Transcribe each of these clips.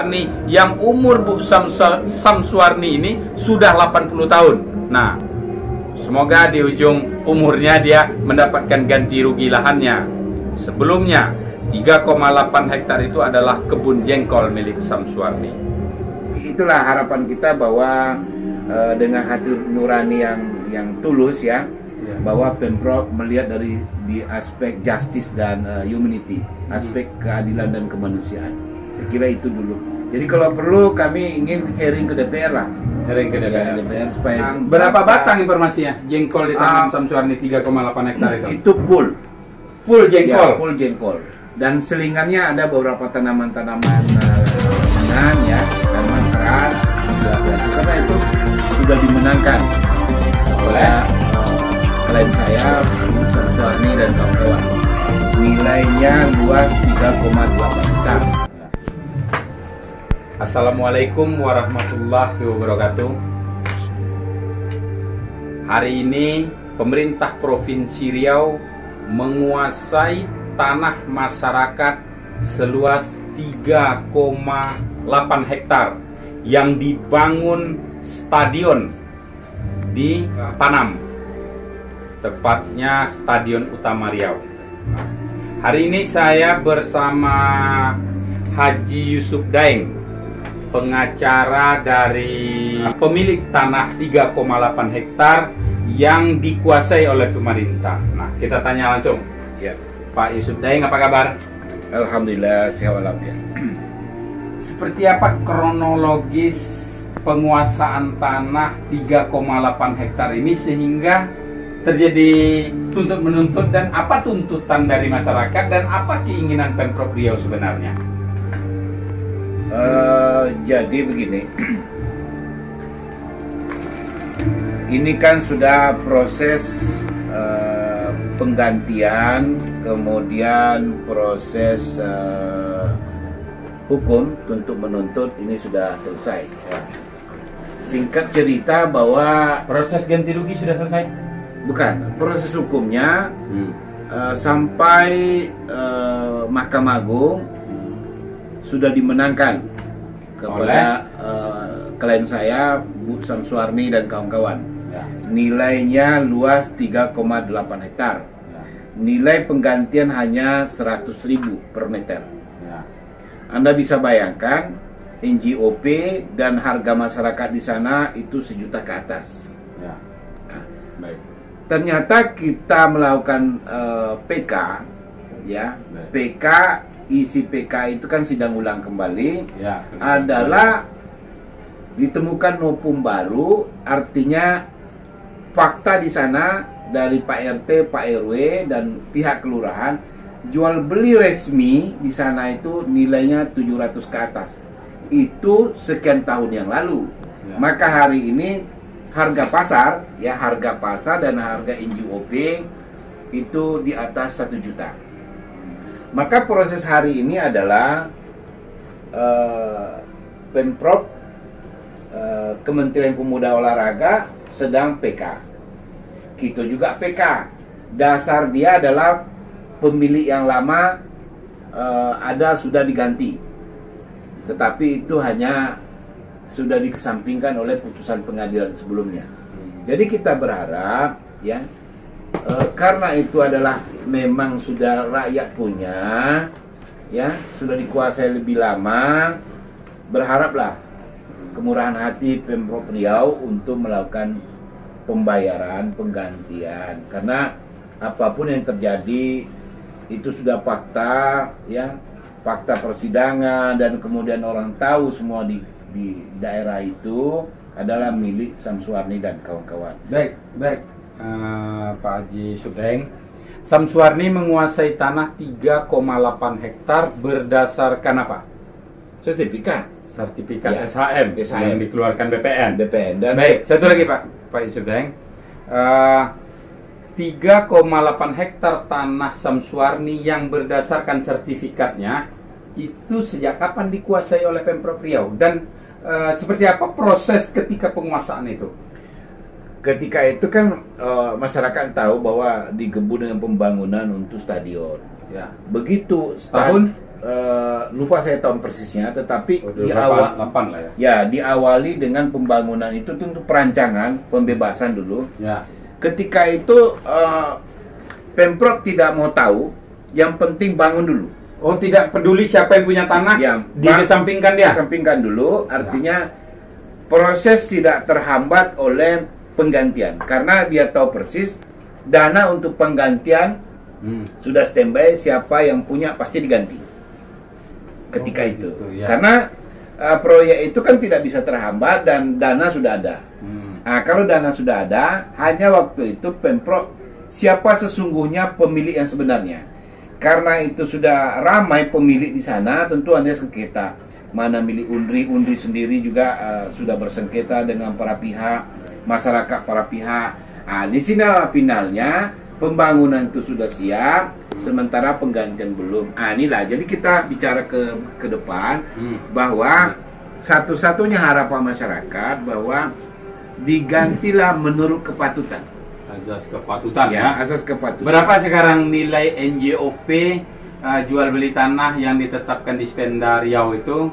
Nih, yang umur Bu Samsuarni ini sudah 80 tahun. Nah, semoga di ujung umurnya dia mendapatkan ganti rugi lahannya. Sebelumnya, 3,8 hektar itu adalah kebun jengkol milik Samsuarni. Itulah harapan kita bahwa dengan hati nurani yang tulus ya, bahwa Pemprov melihat dari di aspek justice dan humanity, aspek keadilan dan kemanusiaan. Saya kira itu dulu. Jadi kalau perlu kami ingin hearing ke DPR lah. Hearing ke DPR. Ya, DPR supaya berapa batang informasinya jengkol di tanam Samsuarni 3,8 hektar itu? Itu full. Full jengkol. Ya, full jengkol. Dan selingannya ada beberapa tanaman-tanaman ya, tanaman keras, itu karena itu sudah dimenangkan oleh klien saya, Samsuarni dan kawan-kawan. Nilainya luas 3,8 hektar. Assalamualaikum warahmatullahi wabarakatuh. Hari ini pemerintah Provinsi Riau menguasai tanah masyarakat seluas 3,8 hektar yang dibangun stadion di Tanam, tepatnya Stadion Utama Riau. Hari ini saya bersama Haji Yusuf Daeng, pengacara dari pemilik tanah 3,8 hektar yang dikuasai oleh pemerintah. Nah, kita tanya langsung. Ya. Pak Yusuf Daeng, apa kabar? Alhamdulillah sehat walafiat. Seperti apa kronologis penguasaan tanah 3,8 hektar ini sehingga terjadi tuntut menuntut, dan apa tuntutan dari masyarakat dan apa keinginan Pemprov Riau sebenarnya? Jadi begini, ini kan sudah proses penggantian, kemudian proses hukum untuk menuntut ini sudah selesai. Singkat cerita bahwa Proses ganti rugi sudah selesai? bukan, proses hukumnya sampai Mahkamah Agung sudah dimenangkan kepada klien saya, Bu Samsuarni dan kawan-kawan. Ya. Nilainya luas 3,8 hektar. Ya. Nilai penggantian hanya 100.000 per meter. Ya. Anda bisa bayangkan NJOP dan harga masyarakat di sana itu 1 juta ke atas. Ya. Nah, Baik. ternyata kita melakukan PK, ya. Baik. PK, isi PK itu kan sidang ulang kembali, Ya. adalah ditemukan nopum baru, artinya fakta di sana dari Pak RT, Pak RW dan pihak kelurahan jual beli resmi di sana itu nilainya 700 ke atas. Itu sekian tahun yang lalu. Ya. Maka hari ini harga pasar, ya, harga pasar dan harga NJOP itu di atas 1 juta. Maka proses hari ini adalah Pemprov, Kementerian Pemuda Olahraga sedang PK. Kita juga PK. Dasar dia adalah pemilik yang lama ada sudah diganti. Tetapi itu hanya sudah dikesampingkan oleh putusan pengadilan sebelumnya. Jadi kita berharap ya, karena itu adalah memang sudah rakyat punya, ya, sudah dikuasai lebih lama, berharaplah kemurahan hati Pemprov Riau untuk melakukan pembayaran penggantian, karena apapun yang terjadi itu sudah fakta, ya, fakta persidangan, dan kemudian orang tahu semua di daerah itu adalah milik Samsuarni dan kawan-kawan. Baik, baik. Pak Haji Sudeng, Samsuarni menguasai tanah 3,8 hektar berdasarkan apa? Sertifikat Sertifikat Ya, SHM yang SHM. dikeluarkan BPN. dan Baik, satu lagi Pak Sudeng. 3,8 hektar tanah Samsuarni yang berdasarkan sertifikatnya itu sejak kapan dikuasai oleh Pemprov Riau, dan seperti apa proses ketika penguasaan itu? ketika itu kan masyarakat tahu bahwa digebu dengan pembangunan untuk stadion. Ya. Begitu Tahun lupa saya tahun persisnya, tetapi Oh, 2008 lah ya. ya diawali dengan pembangunan itu tentu perancangan pembebasan dulu. Ya. Ketika itu Pemprov tidak mau tahu, yang penting bangun dulu. Oh, tidak peduli siapa yang punya tanah, Ya, dikesampingkan dia. Kesampingkan dulu, artinya proses tidak terhambat oleh penggantian, karena dia tahu persis dana untuk penggantian sudah standby, siapa yang punya pasti diganti ketika itu. Gitu, ya. Karena proyek itu kan tidak bisa terhambat dan dana sudah ada. Nah, kalau dana sudah ada, hanya waktu itu Pemprov siapa sesungguhnya pemilik yang sebenarnya. Karena itu sudah ramai pemilik di sana, tentu ada sengketa. Mana milik Undri sendiri juga sudah bersengketa dengan para pihak, masyarakat para pihak. Nah, di sinilah finalnya pembangunan itu sudah siap, sementara penggantian belum. Ah, inilah. Jadi kita bicara ke depan bahwa satu-satunya harapan masyarakat bahwa digantilah menurut kepatutan. Azas kepatutan Ya, asas kepatutan. Berapa sekarang nilai NJOP jual beli tanah yang ditetapkan di Spenda Riau itu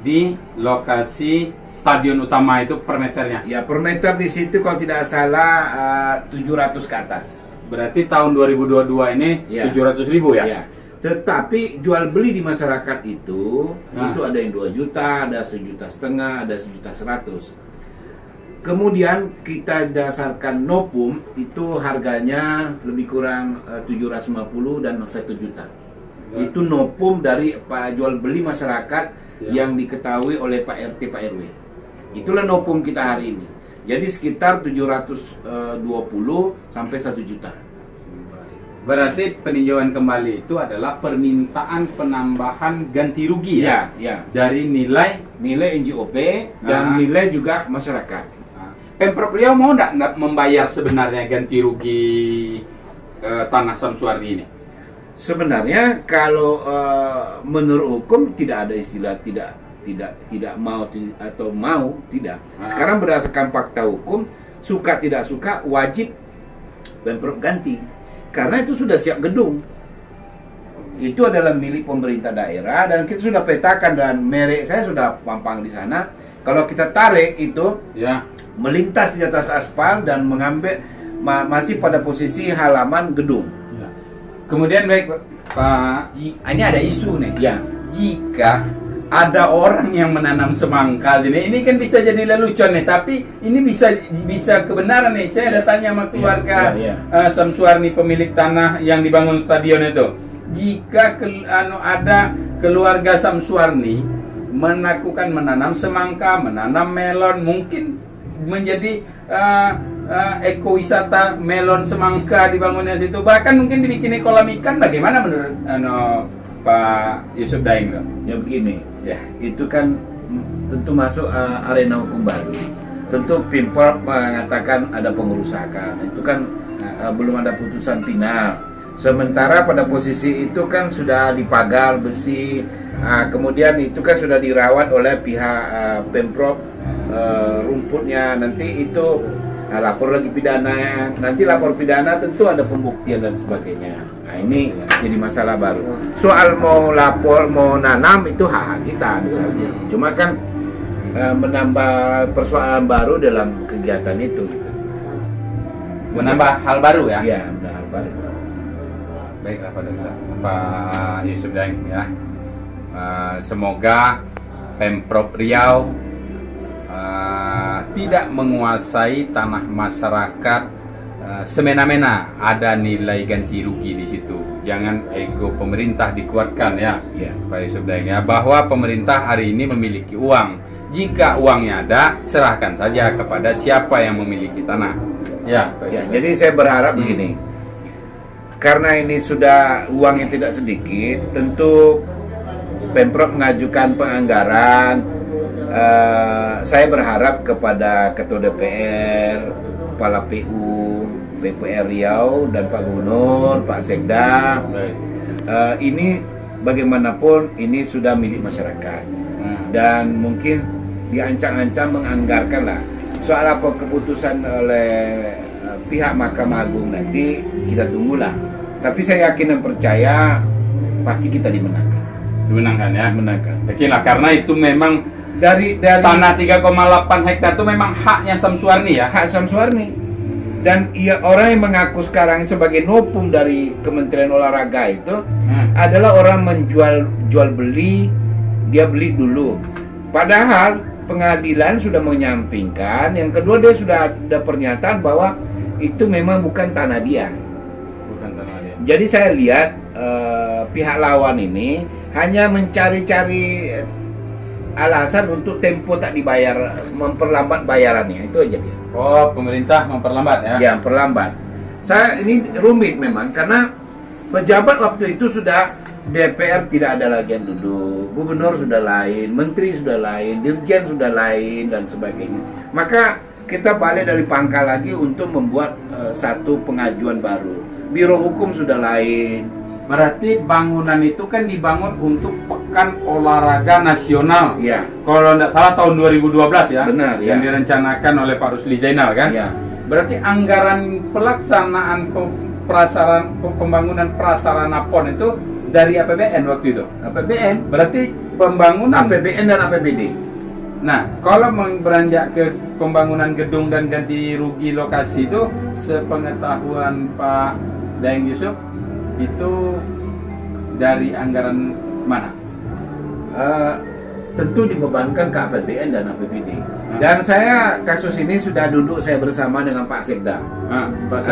di lokasi stadion utama itu per meternya? Ya, per meter di situ kalau tidak salah 700 ke atas. Berarti tahun 2022 ini Ya. 700.000 ya? Ya. Tetapi jual beli di masyarakat itu ada yang 2 juta, ada 1,5 juta, ada 1,100,000. Kemudian kita dasarkan Nopum itu harganya lebih kurang 750 dan 1 juta. Itu Nopum dari jual beli masyarakat yang diketahui oleh Pak RT Pak RW. Itulah Nopum kita hari ini. Jadi sekitar 720 sampai 1 juta. Berarti peninjauan kembali itu adalah permintaan penambahan ganti rugi ya? Ya. Dari nilai NJOP dan nilai juga masyarakat. Pemprov Riau mau nggak membayar sebenarnya ganti rugi tanah Samsuarni ini? Sebenarnya kalau menurut hukum tidak ada istilah tidak mau atau mau tidak. Sekarang berdasarkan fakta hukum, suka tidak suka wajib Pemprov ganti. Karena itu sudah siap gedung. Itu adalah milik pemerintah daerah dan kita sudah petakan dan merek saya sudah pampang di sana. Kalau kita tarik itu melintas di atas aspal dan mengambil masih pada posisi halaman gedung. Ya. Kemudian baik Pak, ini ada isu nih. Ya. Jika ada orang yang menanam semangka ini kan bisa jadi lelucon nih, tapi ini bisa kebenaran nih. Saya ada tanya sama keluarga Samsuarni pemilik tanah yang dibangun stadion itu. Jika ada keluarga Samsuarni melakukan menanam semangka, menanam melon, mungkin menjadi ekowisata melon semangka dibangunnya situ, bahkan mungkin dibikin kolam ikan. Bagaimana menurut Pak Yusuf Daeng? Ya begini, itu kan tentu masuk arena hukum baru. Tentu Pemprov mengatakan ada pengerusakan, itu kan belum ada putusan final. Sementara pada posisi itu kan sudah dipagar besi, kemudian itu kan sudah dirawat oleh pihak Pemprov, rumputnya nanti itu lapor lagi pidana, nanti lapor pidana tentu ada pembuktian dan sebagainya. Nah, ini jadi masalah baru. Soal mau lapor, mau nanam itu hak kita misalnya. Cuma kan menambah persoalan baru dalam kegiatan itu. Gitu. Menambah hal baru ya? Iya, menambah hal baru. Baiklah Pak Yusuf Daeng ya. Semoga Pemprov Riau tidak menguasai tanah masyarakat semena-mena. Ada nilai ganti rugi di situ. Jangan ego pemerintah dikuatkan ya, Pak Yusuf Daeng ya, bahwa pemerintah hari ini memiliki uang. Jika uangnya ada, serahkan saja kepada siapa yang memiliki tanah. Ya, Pak Yusuf Daeng. Jadi saya berharap begini. Karena ini sudah uangnya tidak sedikit, tentu Pemprov mengajukan penganggaran. Saya berharap kepada Ketua DPR, Kepala PU, BPR Riau, dan Pak Gubernur, Pak Sekda, ini bagaimanapun ini sudah milik masyarakat. Dan mungkin diancam-ancam menganggarkan lah. Soal apa keputusan oleh pihak Mahkamah Agung nanti kita tunggulah. Tapi saya yakin dan percaya pasti kita dimenangkan. Dimenangkan ya. Dimenangkan. Yakinlah karena itu memang Dari tanah 3,8 hektar itu memang haknya Samsuarni ya. hak Samsuarni. Dan orang yang mengaku sekarang sebagai nopum dari Kementerian Olahraga itu adalah orang jual beli, dia beli dulu. Padahal pengadilan sudah menyampingkan, yang kedua dia sudah ada pernyataan bahwa itu memang bukan tanah dia. Bukan tanah dia. Jadi saya lihat pihak lawan ini hanya mencari-cari alasan untuk tempo tak dibayar, memperlambat bayarannya, itu aja dia. Oh, pemerintah memperlambat ya? Ya, perlambat. Saya ini rumit memang karena pejabat waktu itu sudah DPR tidak ada lagi yang duduk, gubernur sudah lain, menteri sudah lain, dirjen sudah lain dan sebagainya. Maka kita balik dari pangkal lagi untuk membuat satu pengajuan baru. Biro hukum sudah lain. Berarti bangunan itu kan dibangun untuk Pekan Olahraga Nasional. Iya. Kalau tidak salah tahun 2012 ya. Benar, yang ya. direncanakan oleh Pak Rusli Zainal kan. Iya. Berarti anggaran pelaksanaan pembangunan prasarana PON itu dari APBN waktu itu. APBN. Berarti pembangunan APBN dan APBD. Nah, kalau beranjak ke pembangunan gedung dan ganti rugi lokasi itu, sepengetahuan Pak Daeng Yusuf, itu dari anggaran mana? Tentu dibebankan ke APBN dan APBD. Dan saya kasus ini sudah duduk saya bersama dengan Pak Sekda. Pak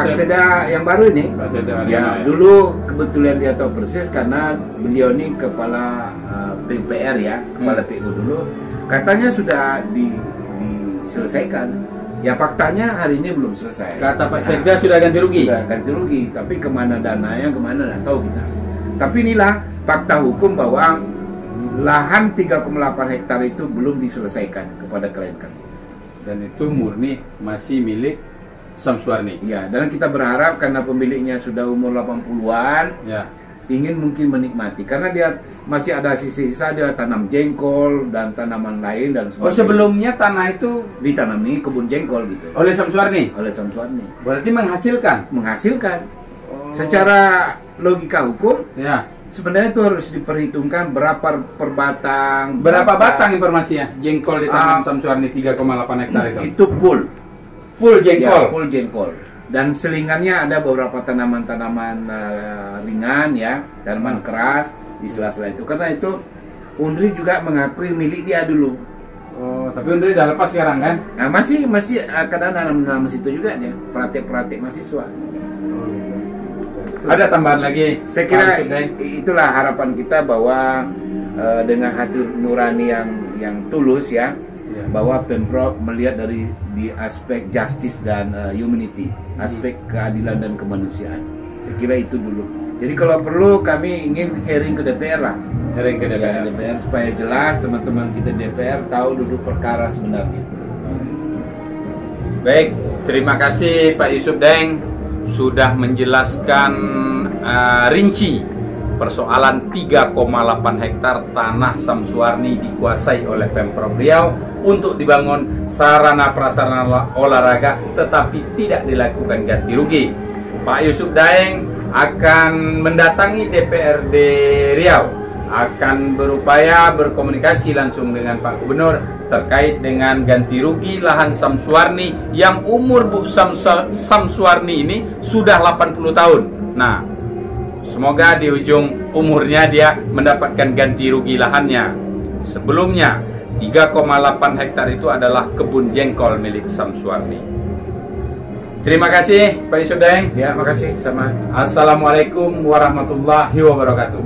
Sekda yang baru ini. Pak Sekda Ya, dulu kebetulan dia tahu persis karena beliau ini kepala PUPR ya, kepala PU dulu. Katanya sudah diselesaikan. Ya faktanya hari ini belum selesai. Kata Pak Sekda sudah ganti rugi. Sudah ganti rugi, tapi kemana dananya, kemana nggak tahu kita. Tapi inilah fakta hukum bahwa lahan 3,8 hektar itu belum diselesaikan kepada klien kami. Dan itu murni masih milik Samsuarni. Iya, dan kita berharap karena pemiliknya sudah umur 80-an, Ya. ingin mungkin menikmati karena dia masih ada sisa-sisa, dia tanam jengkol dan tanaman lain dan sebagainya. Oh, sebelumnya tanah itu ditanami kebun jengkol gitu oleh Samsuarni. oleh Samsuarni. Berarti menghasilkan. Oh. Secara logika hukum Ya. sebenarnya itu harus diperhitungkan berapa per batang. Berapa batang informasinya? Jengkol di tanam Samsuarni 3,8 hektar itu. Itu full Jengkol. ya, full jengkol. Dan selingannya ada beberapa tanaman-tanaman ringan ya, tanaman keras di sela-sela itu. Karena itu Undri juga mengakui milik dia dulu. Oh, tapi Undri udah lepas sekarang kan? Nah, masih kadang nanam situ juga dia, praktek mahasiswa. Ada tambahan lagi? Saya kira Pak Sudeng? itulah harapan kita bahwa dengan hati nurani yang tulus ya, bahwa Pemprov melihat dari di aspek justice dan humanity, aspek keadilan dan kemanusiaan. Saya kira itu dulu. Jadi kalau perlu kami ingin hearing ke DPR lah. Hearing ke Ya, DPR. DPR supaya jelas teman-teman kita DPR tahu duduk perkara sebenarnya. Baik, terima kasih Pak Yusuf Daeng sudah menjelaskan rinci persoalan 3,8 hektar tanah Samsuarni dikuasai oleh Pemprov Riau untuk dibangun sarana prasarana olahraga tetapi tidak dilakukan ganti rugi. Pak Yusuf Daeng akan mendatangi DPRD Riau, akan berupaya berkomunikasi langsung dengan Pak Gubernur terkait dengan ganti rugi lahan Samsuarni yang umur Bu Samsuarni ini sudah 80 tahun. Nah, semoga di ujung umurnya dia mendapatkan ganti rugi lahannya. Sebelumnya 3,8 hektar itu adalah kebun jengkol milik Samsuarni. Terima kasih Pak Yusuf Daeng. Ya, makasih sama. Assalamualaikum warahmatullahi wabarakatuh.